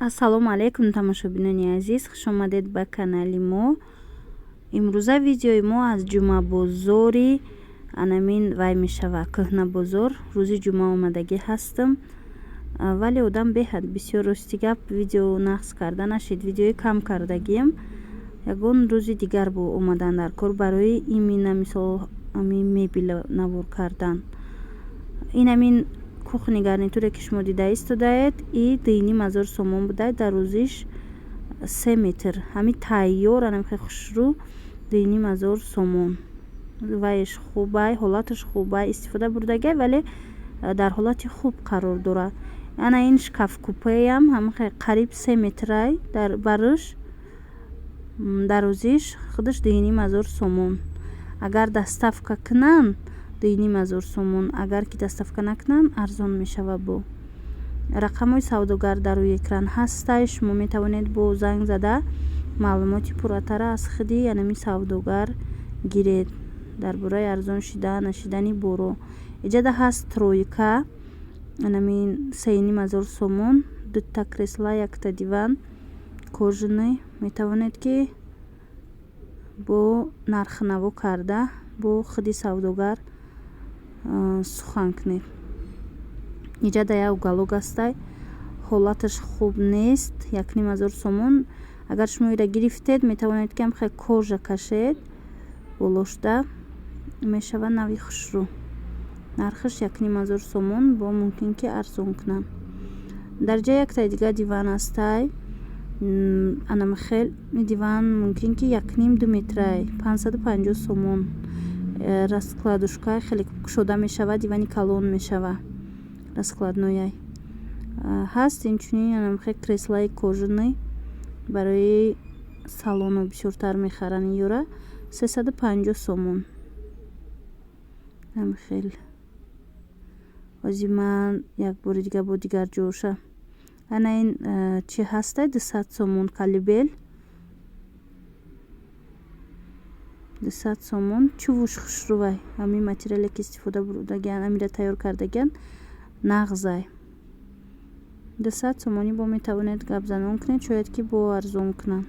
Ассалому алайкум тамошобинони азиз, хушомадед ба канали мо. Имрӯза видеои мо аз ҷумъабозори анамин вай мешава кӯҳна бозор. Рӯзи ҷумъа омадагӣ ҳастам, вале одам беҳад бисёр рости гап видео нақс карда нашид. Видеои кам кардагиам. Ягон рӯзи дигар бо омадан дар кор барои имина мисол амин мебела навор кардан. Ин амин кухни гарнитуре ки шумо дида истодаед, и 2,5 сомон будаед дар рӯзиш 3 метр. Ҳами тайёр анам хе хушрӯ 2,5 сомон. Вайш хубай, ҳолаташ хубай истифода бурдагай, вале дар ҳолати хуб қарор дорад. Ана ин шкаф купеям ҳам хе қариб 3 метрай дар барш. Дар рӯзиш худаш 2,5 сомон. Агар доставка кунан 2,5 сомон, агар ки доставка накунанд арзон мешава. Бо рақамҳои савдогар дар рӯи экран ҳастай. Шумо метавонед бо занг зада маълумоти пурратара аз худи анами савдогар гиред дар бораи арзон шидан нашидани боро. Иҷада ҳаст тройка, анами 3,5 сомон, дута кресла, якта диван кожаный. Метавонед ки бо нархнаво карда бо худи савдогар сухан кунед. Иҷада як уголок астай, ҳолаташ хуб нест. 1,5 сомон. Агар шумо иро гирифтед, метавонед ки ҳамхе кожа кашед, болошта мешава нави хушрӯ. Нархаш 1,5 сомон, бо мумкин ки арзон кунанд. Дар ҷа якта дига диван астай. Анам хел диван мумкин ки 1,5-2 метрай, 550 сомон. Раскладушка хеле кушода мешава, дивани калон мешава. Раскладнояй ҳаст. Инчунин анам хе креслаи кожаный барои салоно бисёртар мехаранд. Юра 350 сомон. Ам хел озиман як бори дига бо дигар ҷоша. Ана ин чи ҳастай 200 сомон калибел. 200 сомон. Чувуш хушрӯвай. Ҳамин материале ки истифода бурдагиан, амира тайёр кардагиан нағзай. 200 сомонӣ бо метавонед гапзанон кунед, шояд ки бо арзон кунанд.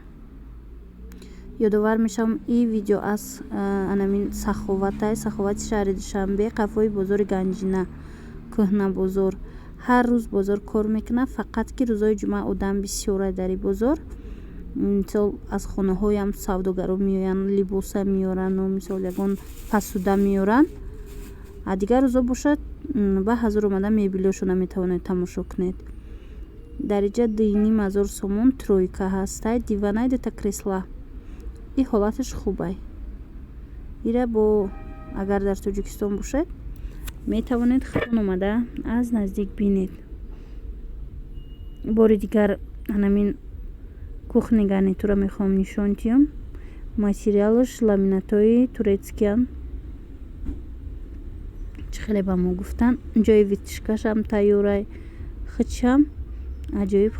ёдовар мешавам и видео аз анамин саховатай, саховати шаҳри Душанбе, қафои бозори Ганҷина, кӯҳна бозор. Ҳар рӯз бозор кор мекунад, фақат ки рӯзои ҷумъа одам бисёрай дар бозор. Мисол аз хонаҳоям савдогаро меоянд, либоса меоранд, мисол ягон посуда меоранд. А дигар рӯзо бошад ба ҳазор омада мебелошона метавонед тамошо кунед. Дар иҷа 2,5 сомон тройка ҳастай, диванай, дута кресла. И ҳолаташ хубай. ира бо агар дар Тоҷикистон бошед, метавонед худтон омада аз наздик бинед. Бори дигар анамин кухни гарнитура мехоҳам нишон диҳам. Материалаш ламинатои турецкиян. Чӣ хеле ба мо гуфтанд. Ҷои витишкашам тайёрай, хичам аҷоиб.